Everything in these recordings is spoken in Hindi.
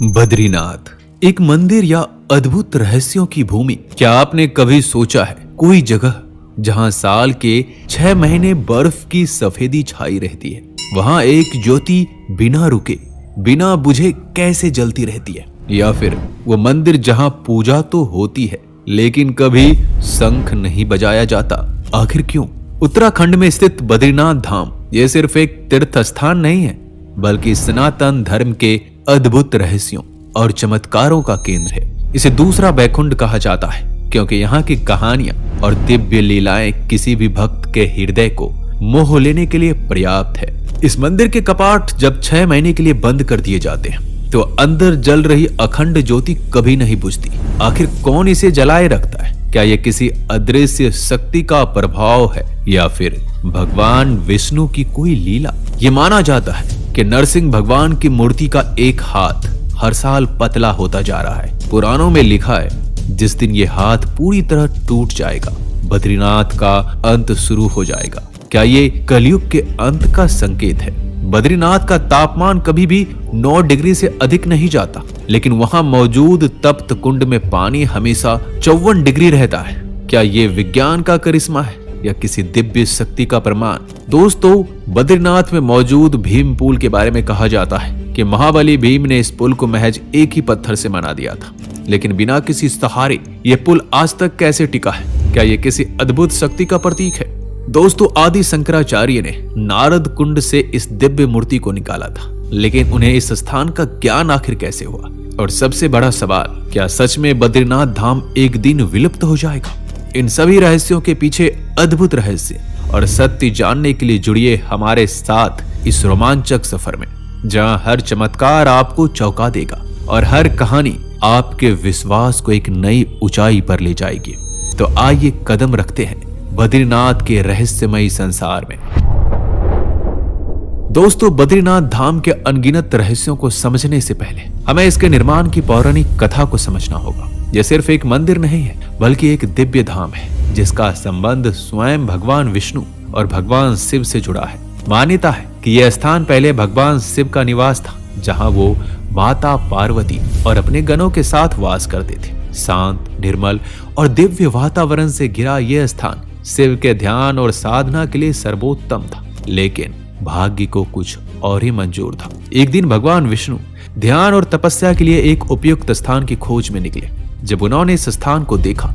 बद्रीनाथ, एक मंदिर या अद्भुत रहस्यों की भूमि। क्या आपने कभी सोचा है कोई जगह जहां साल के 6 महीने बर्फ की सफेदी छाई रहती है, वहां एक ज्योति बिना रुके बिना बुझे कैसे जलती रहती है? या फिर वो मंदिर जहां पूजा तो होती है लेकिन कभी शंख नहीं बजाया जाता? आखिर क्यों? उत्तराखंड में स्थित बद्रीनाथ धाम ये सिर्फ एक तीर्थ स्थान नहीं है, बल्कि सनातन धर्म के अद्भुत रहस्यों और चमत्कारों का केंद्र है। इसे दूसरा बैकुंठ कहा जाता है क्योंकि यहाँ की कहानियां और दिव्य लीलाएं किसी भी भक्त के हृदय को मोह लेने के लिए पर्याप्त है। इस मंदिर के कपाट जब 6 महीने के लिए बंद कर दिए जाते हैं तो अंदर जल रही अखंड ज्योति कभी नहीं बुझती। आखिर कौन इसे जलाए रखता है? क्या यह किसी अदृश्य शक्ति का प्रभाव है या फिर भगवान विष्णु की कोई लीला? ये माना जाता है कि नरसिंह भगवान की मूर्ति का एक हाथ हर साल पतला होता जा रहा है। पुराणों में लिखा है जिस दिन ये हाथ पूरी तरह टूट जाएगा, बद्रीनाथ का अंत शुरू हो जाएगा। क्या ये कलयुग के अंत का संकेत है? बद्रीनाथ का तापमान कभी भी 9 डिग्री से अधिक नहीं जाता, लेकिन वहां मौजूद तप्त कुंड में पानी हमेशा 54 डिग्री रहता है। क्या ये विज्ञान का करिश्मा है या किसी दिव्य शक्ति का प्रमाण? दोस्तों, बद्रीनाथ में मौजूद भीम पुल के बारे में कहा जाता है कि महाबली भीम ने इस पुल को महज एक ही पत्थर से बना दिया था, लेकिन बिना किसी सहारे यह पुल आज तक कैसे टिका है? क्या यह किसी अद्भुत शक्ति का प्रतीक है? दोस्तों, आदि शंकराचार्य ने नारद कुंड से इस दिव्य मूर्ति को निकाला था, लेकिन उन्हें इस स्थान का ज्ञान आखिर कैसे हुआ? और सबसे बड़ा सवाल, क्या सच में बद्रीनाथ धाम एक दिन विलुप्त हो जाएगा? इन सभी रहस्यों के पीछे अद्भुत रहस्य और सत्य जानने के लिए जुड़िए हमारे साथ इस रोमांचक सफर में, जहां हर चमत्कार आपको चौंका देगा और हर कहानी आपके विश्वास को एक नई ऊंचाई पर ले जाएगी। तो आइए कदम रखते हैं बद्रीनाथ के रहस्यमयी संसार में। दोस्तों, बद्रीनाथ धाम के अनगिनत रहस्यों को समझने से पहले हमें इसके निर्माण की पौराणिक कथा को समझना होगा। यह सिर्फ एक मंदिर नहीं है, बल्कि एक दिव्य धाम है जिसका संबंध स्वयं भगवान विष्णु और भगवान शिव से जुड़ा है। मान्यता है कि यह स्थान पहले भगवान शिव का निवास था, जहां वो माता पार्वती और अपने गणों के साथ वास करते थे। शांत, निर्मल और दिव्य वातावरण से घिरा यह स्थान शिव के ध्यान और साधना के लिए सर्वोत्तम था। लेकिन भाग्य को कुछ और ही मंजूर था। एक दिन भगवान विष्णु ध्यान और तपस्या के लिए एक उपयुक्त स्थान की खोज में निकले। जब उन्होंने इस स्थान को देखा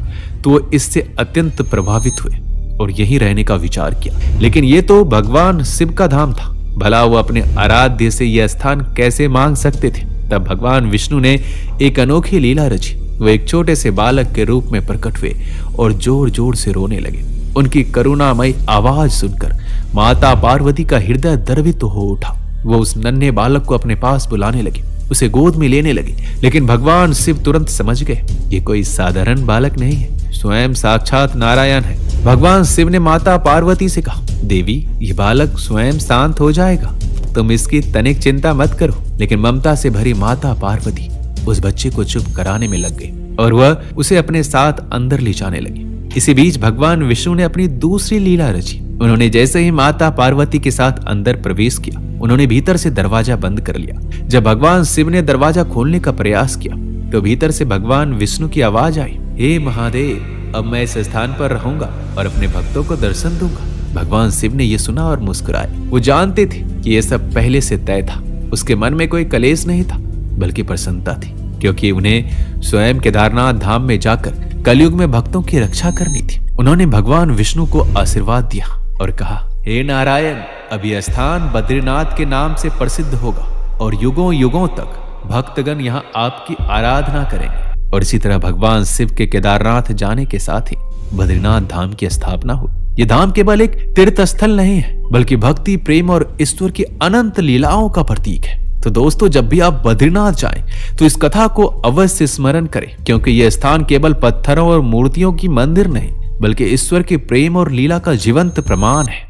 तो वो इससे अत्यंत प्रभावित हुए और यहीं रहने का विचार किया। लेकिन ये तो भगवान शिव का धाम था, भला वो अपने आराध्य से यह स्थान कैसे मांग सकते थे? तब भगवान विष्णु ने एक अनोखी लीला रची। वो एक छोटे से बालक के रूप में प्रकट हुए और जोर जोर से रोने लगे। उनकी करुणामयी आवाज सुनकर माता पार्वती का हृदय द्रवित हो उठा। वो उस नन्हे बालक को अपने पास बुलाने लगे, उसे गोद में लेने लगे। लेकिन भगवान शिव तुरंत समझ गए ये कोई साधारण बालक नहीं है, स्वयं साक्षात नारायण है। भगवान शिव ने माता पार्वती से कहा, देवी, ये बालक स्वयं शांत हो जाएगा, तुम इसकी तनिक चिंता मत करो। लेकिन ममता से भरी माता पार्वती उस बच्चे को चुप कराने में लग गई और वह उसे अपने साथ अंदर ले जाने लगी। इसी बीच भगवान विष्णु ने अपनी दूसरी लीला रची। उन्होंने जैसे ही माता पार्वती के साथ अंदर प्रवेश किया, उन्होंने भीतर से दरवाजा बंद कर लिया। जब भगवान शिव ने दरवाजा खोलने का प्रयास किया तो भीतर से भगवान विष्णु की आवाज आई, हे महादेव, अब मैं इस स्थान पर रहूंगा और अपने भक्तों को दर्शन दूंगा। भगवान शिव ने यह सुना और मुस्कुराए। वो जानते थे कि यह सब पहले से तय था। उसके मन में कोई कलेश नहीं था, बल्कि प्रसन्नता थी, क्योंकि उन्हें स्वयं केदारनाथ धाम में जाकर कलयुग में भक्तों की रक्षा करनी थी। उन्होंने भगवान विष्णु को आशीर्वाद दिया और कहा, हे नारायण, अब यह स्थान बद्रीनाथ के नाम से प्रसिद्ध होगा और युगों युगों तक भक्तगण यहाँ आपकी आराधना करेंगे। और इसी तरह भगवान शिव के केदारनाथ जाने के साथ ही बद्रीनाथ धाम की स्थापना हुई। यह धाम केवल एक तीर्थ स्थल नहीं है, बल्कि भक्ति, प्रेम और ईश्वर की अनंत लीलाओं का प्रतीक है। तो दोस्तों, जब भी आप बद्रीनाथ जाएं तो इस कथा को अवश्य स्मरण करें, क्योंकि यह स्थान केवल पत्थरों और मूर्तियों की मंदिर नहीं, बल्कि ईश्वर के प्रेम और लीला का जीवंत प्रमाण है।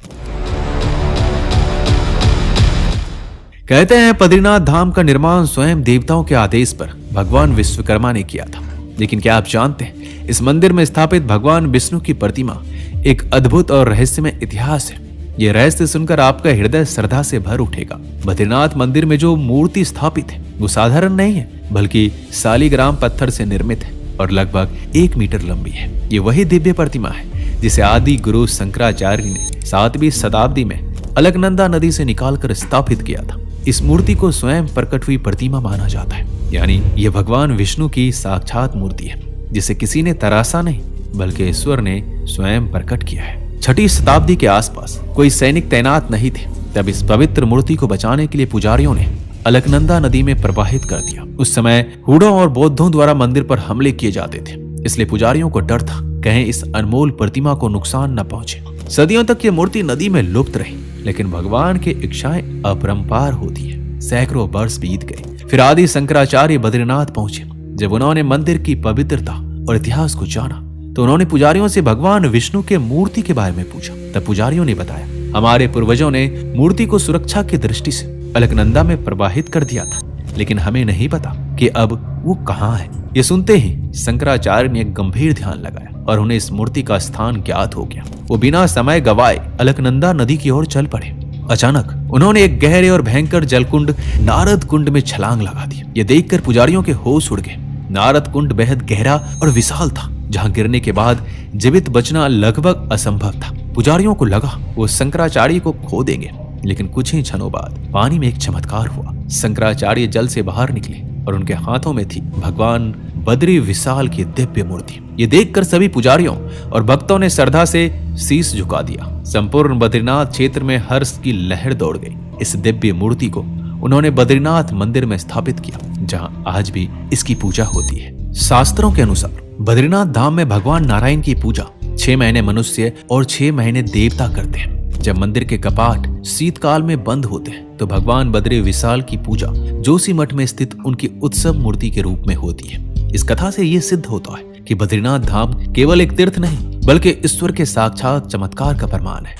कहते हैं बद्रीनाथ धाम का निर्माण स्वयं देवताओं के आदेश पर भगवान विश्वकर्मा ने किया था। लेकिन क्या आप जानते हैं, इस मंदिर में स्थापित भगवान विष्णु की प्रतिमा एक अद्भुत और रहस्यमय इतिहास है। ये रहस्य सुनकर आपका हृदय श्रद्धा से भर उठेगा। बद्रीनाथ मंदिर में जो मूर्ति स्थापित है वो साधारण नहीं है, बल्कि सालीग्राम पत्थर से निर्मित है और लगभग 1 मीटर लंबी है। ये वही दिव्य प्रतिमा है जिसे आदि गुरु शंकराचार्य ने 7वीं शताब्दी में अलकनंदा नदी से निकालकर स्थापित किया था। इस मूर्ति को स्वयं प्रकट हुई प्रतिमा माना जाता है, यानी यह भगवान विष्णु की साक्षात मूर्ति है जिसे किसी ने तराशा नहीं बल्कि ईश्वर ने स्वयं प्रकट किया है। 6वीं शताब्दी के आसपास कोई सैनिक तैनात नहीं थे, तब इस पवित्र मूर्ति को बचाने के लिए पुजारियों ने अलकनंदा नदी में प्रवाहित कर दिया। उस समय हुडों और बौद्धों द्वारा मंदिर पर हमले किए जाते थे, इसलिए पुजारियों को डर था कहीं इस अनमोल प्रतिमा को नुकसान न पहुंचे। सदियों तक ये मूर्ति नदी में लुप्त रही, लेकिन भगवान की इच्छाएं अपरंपार होती है। सैकड़ों वर्ष बीत गए, फिर आदि शंकराचार्य बद्रीनाथ पहुंचे। जब उन्होंने मंदिर की पवित्रता और इतिहास को जाना तो उन्होंने पुजारियों से भगवान विष्णु के मूर्ति के बारे में पूछा। तब पुजारियों ने बताया, हमारे पूर्वजों ने मूर्ति को सुरक्षा की दृष्टि से अलकनंदा में प्रवाहित कर दिया था, लेकिन हमें नहीं पता कि अब वो कहाँ है। ये सुनते ही शंकराचार्य ने एक गंभीर ध्यान लगाया और उन्हें इस मूर्ति का स्थान ज्ञात हो गया। वो बिना समय गवाए अलकनंदा नदी की ओर चल पड़े। अचानक उन्होंने एक गहरे और भयंकर जलकुंड नारद कुंड में छलांग लगा दी। ये देखकर पुजारियों के होश उड़ गए। नारद कुंड बेहद गहरा और विशाल था, जहां गिरने के बाद जीवित बचना लगभग असंभव था। पुजारियों को लगा वो शंकराचार्य को खो देंगे, लेकिन कुछ ही क्षणों बाद पानी में एक चमत्कार हुआ। शंकराचार्य जल से बाहर निकले और उनके हाथों में थी भगवान बद्री विशाल की दिव्य मूर्ति। ये देखकर सभी पुजारियों और भक्तों ने श्रद्धा से शीश झुका दिया। संपूर्ण बद्रीनाथ क्षेत्र में हर्ष की लहर दौड़ गई। इस दिव्य मूर्ति को उन्होंने बद्रीनाथ मंदिर में स्थापित किया, जहां आज भी इसकी पूजा होती है। शास्त्रों के अनुसार बद्रीनाथ धाम में भगवान नारायण की पूजा 6 महीने मनुष्य और 6 महीने देवता करते हैं। जब मंदिर के कपाट शीतकाल में बंद होते हैं तो भगवान बद्री विशाल की पूजा जोशीमठ में स्थित उनकी उत्सव मूर्ति के रूप में होती है। इस कथा से ये सिद्ध होता है कि बद्रीनाथ धाम केवल एक तीर्थ नहीं बल्कि ईश्वर के साक्षात चमत्कार का प्रमाण है।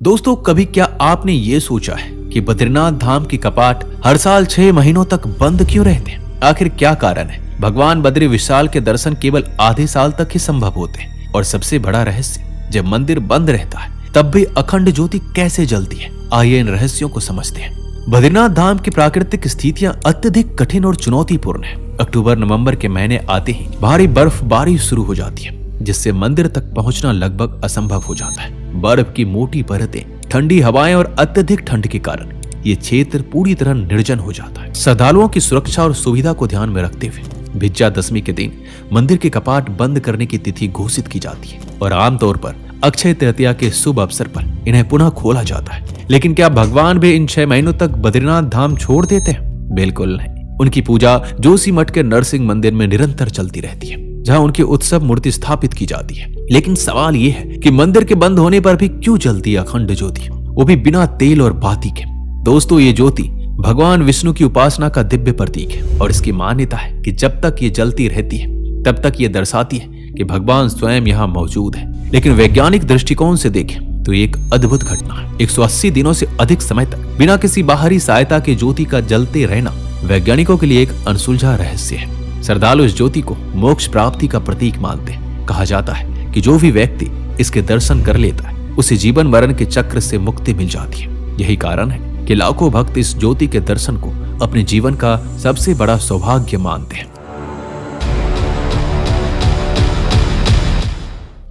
दोस्तों, कभी क्या आपने ये सोचा है कि बद्रीनाथ धाम की कपाट हर साल 6 महीनों तक बंद क्यों रहते हैं? आखिर क्या कारण है? भगवान बद्री विशाल के दर्शन केवल आधे साल तक ही संभव होते हैं, और सबसे बड़ा रहस्य, जब मंदिर बंद रहता है तब भी अखंड ज्योति कैसे जलती है? आइए इन रहस्यों को समझते हैं। बद्रीनाथ धाम की प्राकृतिक स्थितियां अत्यधिक कठिन और चुनौतीपूर्ण है। अक्टूबर नवंबर के महीने आते ही भारी बर्फबारी शुरू हो जाती है, जिससे मंदिर तक पहुंचना लगभग असंभव हो जाता है। बर्फ की मोटी परतें, ठंडी हवाएं और अत्यधिक ठंड के कारण ये क्षेत्र पूरी तरह निर्जन हो जाता है। श्रद्धालुओं की सुरक्षा और सुविधा को ध्यान में रखते हुए विजया दशमी के दिन मंदिर के कपाट बंद करने की तिथि घोषित की जाती है और आमतौर पर अक्षय तृतीया के शुभ अवसर पर इन्हें पुनः खोला जाता है। लेकिन क्या भगवान भी इन 6 महीनों तक बद्रीनाथ धाम छोड़ देते हैं? बिल्कुल नहीं। उनकी पूजा जोशीमठ के नरसिंह मंदिर में निरंतर चलती रहती है, जहां उनकी उत्सव मूर्ति स्थापित की जाती है। लेकिन सवाल यह है कि मंदिर के बंद होने पर भी क्यों जलती है अखंड ज्योति, वो भी बिना तेल और बाती के? दोस्तों, ये ज्योति भगवान विष्णु की उपासना का दिव्य प्रतीक है और इसकी मान्यता है कि जब तक ये जलती रहती है तब तक ये दर्शाती है कि भगवान स्वयं यहाँ मौजूद है। लेकिन वैज्ञानिक दृष्टिकोण से देखें तो ये एक अद्भुत घटना है। 180 दिनों से अधिक समय तक बिना किसी बाहरी सहायता के ज्योति का जलते रहना वैज्ञानिकों के लिए एक अनसुलझा रहस्य है। श्रद्धालु इस ज्योति को मोक्ष प्राप्ति का प्रतीक मानते हैं। कहा जाता है कि जो भी व्यक्ति इसके दर्शन कर लेता है उसे जीवन मरण के चक्र से मुक्ति मिल जाती है। यही कारण है कि लाखों भक्त इस ज्योति के दर्शन को अपने जीवन का सबसे बड़ा सौभाग्य मानते हैं।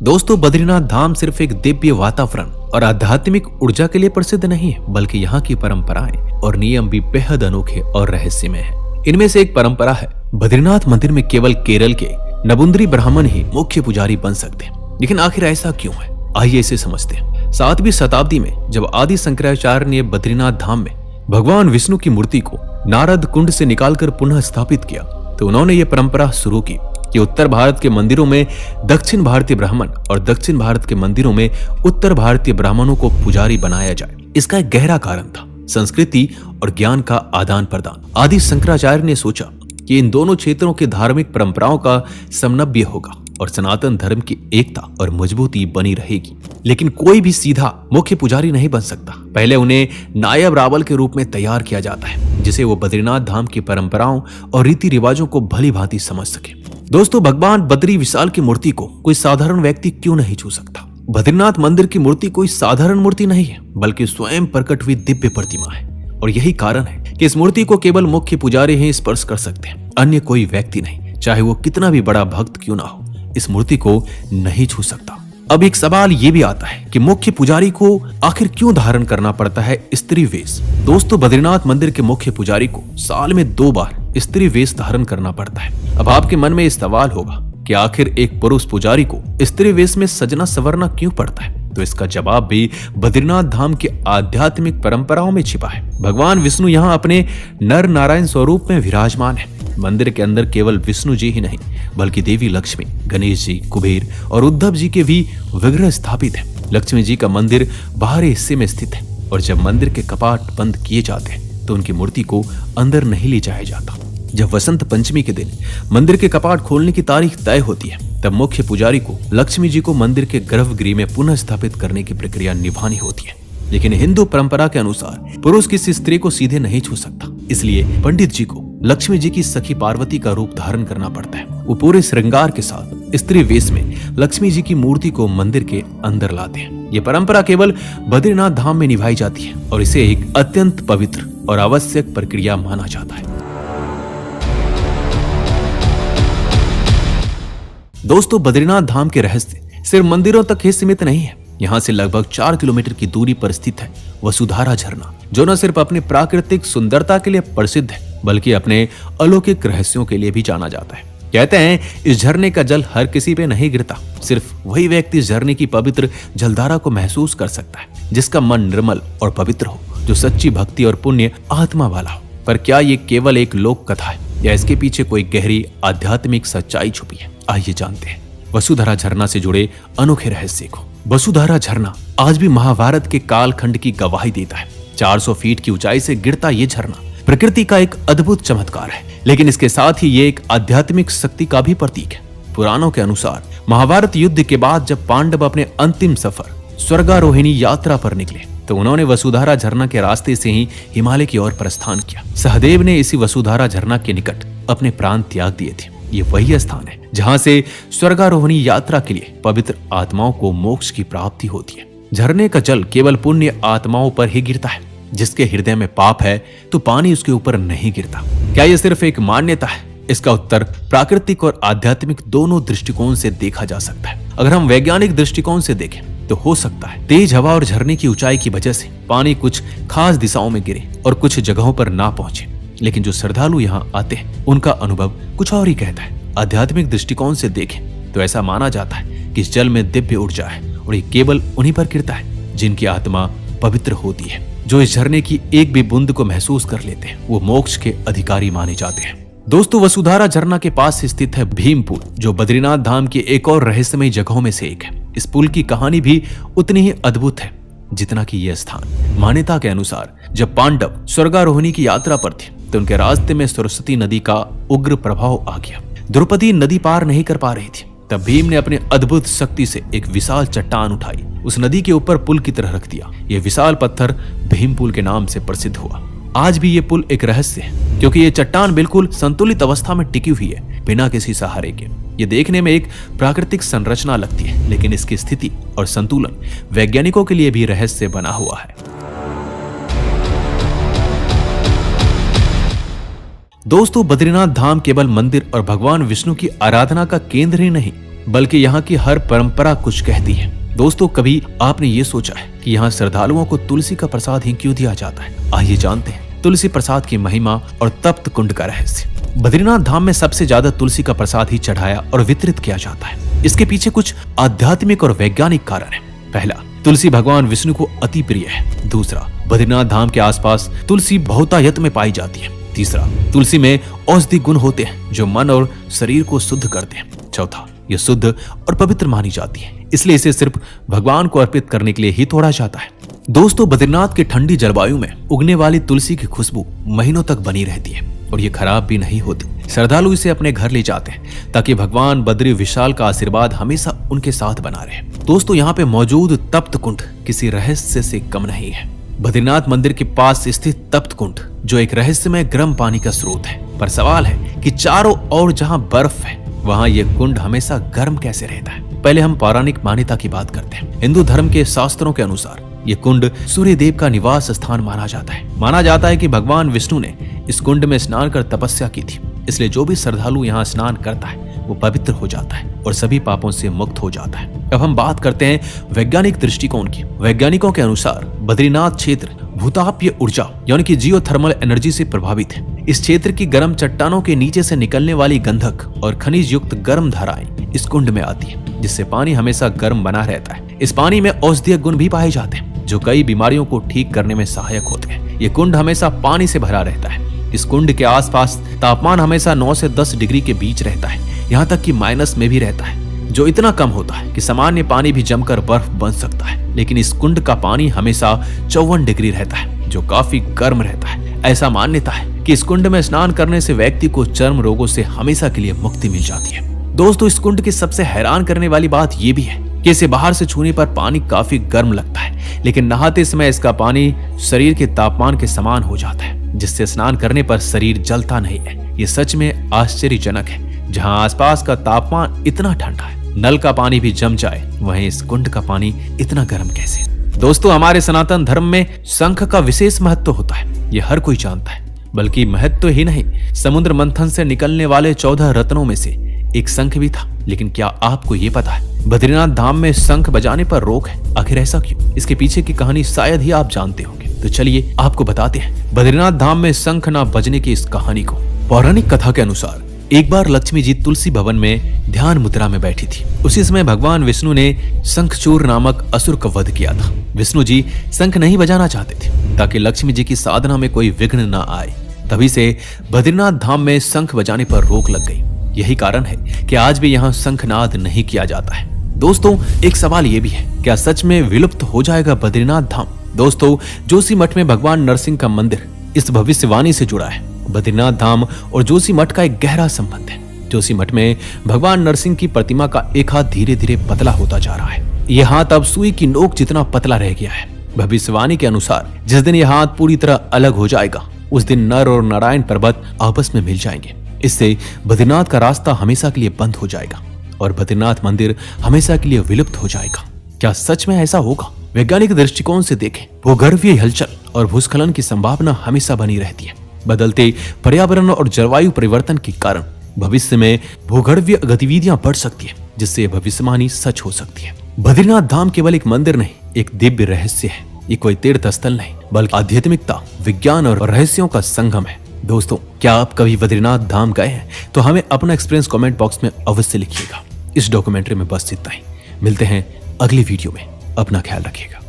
दोस्तों, बद्रीनाथ धाम सिर्फ एक दिव्य वातावरण और आध्यात्मिक ऊर्जा के लिए प्रसिद्ध नहीं है, बल्कि यहाँ की परंपराएं और नियम भी बेहद अनोखे और रहस्यमय है। इनमें से एक परंपरा है, बद्रीनाथ मंदिर में केवल केरल के नबुंदरी ब्राह्मण ही मुख्य पुजारी बन सकते हैं। लेकिन आखिर ऐसा क्यों है? आइए इसे समझते हैं। 7वीं शताब्दी में जब आदि शंकराचार्य ने बद्रीनाथ धाम में भगवान विष्णु की मूर्ति को नारद कुंड से निकालकर पुनः स्थापित किया, तो उन्होंने ये परंपरा शुरू की कि उत्तर भारत के मंदिरों में दक्षिण भारतीय ब्राह्मण और दक्षिण भारत के मंदिरों में उत्तर भारतीय ब्राह्मणों को पुजारी बनाया जाए। इसका एक गहरा कारण था संस्कृति और ज्ञान का आदान प्रदान। आदि शंकराचार्य ने सोचा कि इन दोनों क्षेत्रों की धार्मिक परंपराओं का समन्वय होगा और सनातन धर्म की एकता और मजबूती बनी रहेगी। लेकिन कोई भी सीधा मुख्य पुजारी नहीं बन सकता। पहले उन्हें नायब रावल के रूप में तैयार किया जाता है, जिसे वो बद्रीनाथ धाम की परंपराओं और रीति रिवाजों को भली भांति समझ सके। दोस्तों, भगवान बद्री विशाल की मूर्ति को कोई साधारण व्यक्ति क्यों नहीं छू सकता? बद्रीनाथ मंदिर की मूर्ति कोई साधारण मूर्ति नहीं है, बल्कि स्वयं प्रकट हुई दिव्य प्रतिमा है। और यही कारण है कि इस मूर्ति को केवल मुख्य पुजारी ही स्पर्श कर सकते हैं, अन्य कोई व्यक्ति नहीं, चाहे वो कितना भी बड़ा भक्त क्यों ना हो, इस मूर्ति को नहीं छू सकता। अब एक सवाल ये भी आता है कि मुख्य पुजारी को आखिर क्यों धारण करना पड़ता है स्त्री वेश? दोस्तों, बद्रीनाथ मंदिर के मुख्य पुजारी को साल में 2 बार स्त्री वेश धारण करना पड़ता है। अब आपके मन में इस सवाल होगा कि आखिर एक पुरुष पुजारी को स्त्री वेश में सजना संवरना क्यों पड़ता है? तो इसका जवाब भी बद्रीनाथ धाम की आध्यात्मिक परंपराओं में छिपा है। भगवान विष्णु यहाँ अपने नर नारायण स्वरूप में विराजमान है। मंदिर के अंदर केवल विष्णु जी ही नहीं, बल्कि देवी लक्ष्मी, गणेश जी, कुबेर और उद्धव जी के भी विग्रह स्थापित है। लक्ष्मी जी का मंदिर बाहरी हिस्से में स्थित है और जब मंदिर के कपाट बंद किए जाते हैं तो उनकी मूर्ति को अंदर नहीं ले जाया जाता। जब वसंत पंचमी के दिन मंदिर के कपाट खोलने की तारीख तय होती है, तब मुख्य पुजारी को लक्ष्मी जी को मंदिर के गर्भगृह में पुनः स्थापित करने की प्रक्रिया निभानी होती है। लेकिन हिंदू परंपरा के अनुसार पुरुष किसी स्त्री को सीधे नहीं छू सकता, इसलिए पंडित जी को लक्ष्मी जी की सखी पार्वती का रूप धारण करना पड़ता है। वो पूरे श्रृंगार के साथ स्त्री वेश में लक्ष्मी जी की मूर्ति को मंदिर के अंदर लाते हैं। ये परंपरा केवल बद्रीनाथ धाम में निभाई जाती है और इसे एक अत्यंत पवित्र और आवश्यक प्रक्रिया माना जाता है। दोस्तों, बद्रीनाथ धाम के रहस्य सिर्फ मंदिरों तक ही सीमित नहीं है। यहाँ से लगभग 4 किलोमीटर की दूरी पर स्थित है वसुधारा झरना, जो न सिर्फ अपनी प्राकृतिक सुंदरता के लिए प्रसिद्ध है, बल्कि अपने अलौकिक रहस्यों के लिए भी जाना जाता है। कहते हैं इस झरने का जल हर किसी पे नहीं गिरता, सिर्फ वही व्यक्ति इस झरने की पवित्र जलधारा को महसूस कर सकता है, जिसका मन निर्मल और पवित्र हो, जो सच्ची भक्ति और पुण्य आत्मा वाला हो। पर क्या ये केवल एक लोक कथा है या इसके पीछे कोई गहरी आध्यात्मिक सच्चाई छुपी है? आइए जानते हैं वसुधारा झरना से जुड़े अनोखे रहस्य को। वसुधारा झरना आज भी महाभारत के कालखंड की गवाही देता है। 400 फीट की ऊंचाई से गिरता ये झरना प्रकृति का एक अद्भुत चमत्कार है, लेकिन इसके साथ ही ये एक आध्यात्मिक शक्ति का भी प्रतीक है। पुराणों के अनुसार महाभारत युद्ध के बाद जब पांडव अपने अंतिम सफर स्वर्गारोहिणी यात्रा पर निकले, तो उन्होंने वसुधारा झरना के रास्ते से ही हिमालय की ओर प्रस्थान किया। सहदेव ने इसी वसुधारा झरना के निकट अपने प्राण त्याग दिए थे। ये वही स्थान है जहां से स्वर्गारोहिणी यात्रा के लिए पवित्र आत्माओं को मोक्ष की प्राप्ति होती है। झरने का जल केवल पुण्य आत्माओं पर ही गिरता है। जिसके हृदय में पाप है तो पानी उसके ऊपर नहीं गिरता। क्या यह सिर्फ एक मान्यता है? इसका उत्तर प्राकृतिक और आध्यात्मिक दोनों दृष्टिकोण से देखा जा सकता है। अगर हम वैज्ञानिक दृष्टिकोण से देखें तो हो सकता है तेज हवा और झरने की ऊंचाई की वजह से पानी कुछ खास दिशाओं में गिरे और कुछ जगहों पर ना पहुंचे, लेकिन जो श्रद्धालु यहाँ आते हैं उनका अनुभव कुछ और ही कहता है। आध्यात्मिक दृष्टिकोण से देखें तो ऐसा माना जाता है कि इस जल में दिव्य ऊर्जा है और ये केवल उन्हीं पर गिरता है जिनकी आत्मा पवित्र होती है। जो इस झरने की एक भी बूंद को महसूस कर लेते हैं वो मोक्ष के अधिकारी माने जाते हैं। दोस्तों, वसुधारा झरना के पास स्थित है भीम पुल, जो बद्रीनाथ धाम की एक और रहस्यमय जगहों में से एक है। इस पुल की कहानी भी उतनी ही अद्भुत है जितना कि यह स्थान। मान्यता के अनुसार जब पांडव स्वर्गारोहिणी की यात्रा पर थे तो उनके रास्ते में सरस्वती नदी का उग्र प्रभाव आ गया। द्रौपदी नदी पार नहीं कर पा रही थी। तब भीम ने अपने अद्भुत शक्ति से एक विशाल चट्टान उठाई, उस नदी के ऊपर पुल की तरह रख दिया। यह विशाल पत्थर भीम पुल के नाम से प्रसिद्ध हुआ। आज भी ये पुल एक रहस्य है, क्योंकि ये चट्टान बिल्कुल संतुलित अवस्था में टिकी हुई है, बिना किसी सहारे के। ये देखने में एक प्राकृतिक संरचना लगती है, लेकिन इसकी स्थिति और संतुलन वैज्ञानिकों के लिए भी रहस्य बना हुआ है। दोस्तों, बद्रीनाथ धाम केवल मंदिर और भगवान विष्णु की आराधना का केंद्र ही नहीं, बल्कि यहाँ की हर परंपरा कुछ कहती है। दोस्तों, कभी आपने ये सोचा है कि यहाँ श्रद्धालुओं को तुलसी का प्रसाद ही क्यों दिया जाता है? आइए जानते हैं तुलसी प्रसाद की महिमा और तप्त कुंड का रहस्य। बद्रीनाथ धाम में सबसे ज्यादा तुलसी का प्रसाद ही चढ़ाया और वितरित किया जाता है। इसके पीछे कुछ आध्यात्मिक और वैज्ञानिक कारण है। पहला, तुलसी भगवान विष्णु को अति प्रिय है। दूसरा, बद्रीनाथ धाम के आसपास तुलसी बहुतायत में पाई जाती है। तीसरा, तुलसी में औषधि गुण होते हैं जो मन और शरीर को शुद्ध करते हैं। चौथा, यह शुद्ध और पवित्र मानी जाती है, इसलिए इसे सिर्फ भगवान को अर्पित करने के लिए ही तोड़ा जाता है। दोस्तों, बद्रीनाथ की ठंडी जलवायु में उगने वाली तुलसी की खुशबू महीनों तक बनी रहती है और ये खराब भी नहीं होती। श्रद्धालु इसे अपने घर ले जाते हैं ताकि भगवान बद्री विशाल का आशीर्वाद हमेशा उनके साथ बना रहे। दोस्तों, यहाँ पे मौजूद तप्त कुंड किसी रहस्य से कम नहीं है। बद्रीनाथ मंदिर के पास स्थित तप्त कुंड जो एक रहस्यमय गर्म पानी का स्रोत है, पर सवाल है कि चारों ओर जहाँ बर्फ है वहाँ ये कुंड हमेशा गर्म कैसे रहता है। पहले हम पौराणिक मान्यता की बात करते हैं। हिंदू धर्म के शास्त्रों के अनुसार ये कुंड सूर्य देव का निवास स्थान माना जाता है। माना जाता है कि भगवान विष्णु ने इस कुंड में स्नान कर तपस्या की थी, इसलिए जो भी श्रद्धालु यहाँ स्नान करता है वो पवित्र हो जाता है और सभी पापों से मुक्त हो जाता है। अब हम बात करते हैं वैज्ञानिक दृष्टिकोण की। वैज्ञानिकों के अनुसार बद्रीनाथ क्षेत्र भूतापीय ऊर्जा यानी कि जियोथर्मल एनर्जी से प्रभावित है। इस क्षेत्र की गर्म चट्टानों के नीचे से निकलने वाली गंधक और खनिज युक्त गर्म धाराएं इस कुंड में आती है, जिससे पानी हमेशा गर्म बना रहता है। इस पानी में औषधीय गुण भी पाए जाते हैं जो कई बीमारियों को ठीक करने में सहायक होते हैं। ये कुंड हमेशा पानी से भरा रहता है। इस कुंड के आसपास तापमान हमेशा 9 से 10 डिग्री के बीच रहता है, यहाँ तक कि माइनस में भी रहता है, जो इतना कम होता है कि सामान्य पानी भी जमकर बर्फ बन सकता है। लेकिन इस कुंड का पानी हमेशा 54 डिग्री रहता है, जो काफी गर्म रहता है। ऐसा मान्यता है कि इस कुंड में स्नान करने से व्यक्ति को चर्म रोगों से हमेशा के लिए मुक्ति मिल जाती है। दोस्तों, इस कुंड की सबसे हैरान करने वाली बात यह भी है कि इसे बाहर से छूने पर पानी काफी गर्म लगता है, लेकिन नहाते समय इसका पानी शरीर के तापमान के समान हो जाता है, जिससे स्नान करने पर शरीर जलता नहीं है। ये सच में आश्चर्यजनक है। जहाँ आसपास का तापमान इतना ठंडा है, नल का पानी भी जम जाए, वहीं इस कुंड का पानी इतना गर्म कैसे। दोस्तों, हमारे सनातन धर्म में शंख का विशेष महत्व होता है, ये हर कोई जानता है। बल्कि महत्व ही नहीं, समुद्र मंथन से निकलने वाले 14 रत्नों में से एक शंख भी था। लेकिन क्या आपको ये पता है बद्रीनाथ धाम में शंख बजाने पर रोक है? आखिर ऐसा क्यों? इसके पीछे की कहानी शायद ही आप जानते होंगे, तो चलिए आपको बताते हैं बद्रीनाथ धाम में शंख न बजने की इस कहानी को। पौराणिक कथा के अनुसार एक बार लक्ष्मी जी तुलसी भवन में ध्यान मुद्रा में बैठी थी। उसी समय भगवान विष्णु ने शंखचूर नामक असुर का वध किया था। विष्णु जी शंख नहीं बजाना चाहते थे ताकि लक्ष्मी जी की साधना में कोई विघ्न न आए। तभी से बद्रीनाथ धाम में शंख बजाने पर रोक लग गई। यही कारण है कि आज भी यहाँ शंखनाद नहीं किया जाता है। दोस्तों, एक सवाल ये भी है, क्या सच में विलुप्त हो जाएगा बद्रीनाथ धाम? दोस्तों, जोशीमठ में भगवान नरसिंह का मंदिर इस भविष्यवाणी से जुड़ा है। बद्रीनाथ धाम और जोशीमठ का एक गहरा संबंध है। जोशीमठ में भगवान नरसिंह की प्रतिमा का एक हाथ धीरे धीरे पतला होता जा रहा है। यह हाथ अब सुई की नोक जितना पतला रह गया है। भविष्यवाणी के अनुसार जिस दिन यह हाथ पूरी तरह अलग हो जाएगा, उस दिन नर और नारायण पर्वत आपस में मिल जाएंगे। इससे बद्रीनाथ का रास्ता हमेशा के लिए बंद हो जाएगा और बद्रीनाथ मंदिर हमेशा के लिए विलुप्त हो जाएगा। क्या सच में ऐसा होगा? वैज्ञानिक दृष्टिकोण से देखें, भूगर्भीय हलचल और भूस्खलन की संभावना हमेशा बनी रहती है। बदलते पर्यावरण और जलवायु परिवर्तन के कारण भविष्य में भूगर्भीय गतिविधियां बढ़ सकती है, जिससे भविष्यवाणी सच हो सकती है। बद्रीनाथ धाम केवल एक मंदिर नहीं, एक दिव्य रहस्य है। ये कोई तीर्थ स्थल नहीं, बल्कि आध्यात्मिकता, विज्ञान और रहस्यों का संगम है। दोस्तों, क्या आप कभी बद्रीनाथ धाम गए हैं? तो हमें अपना एक्सपीरियंस कमेंट बॉक्स में अवश्य लिखिएगा। इस डॉक्यूमेंट्री में बस इतना ही। मिलते हैं अगली वीडियो में। अपना ख्याल रखिएगा।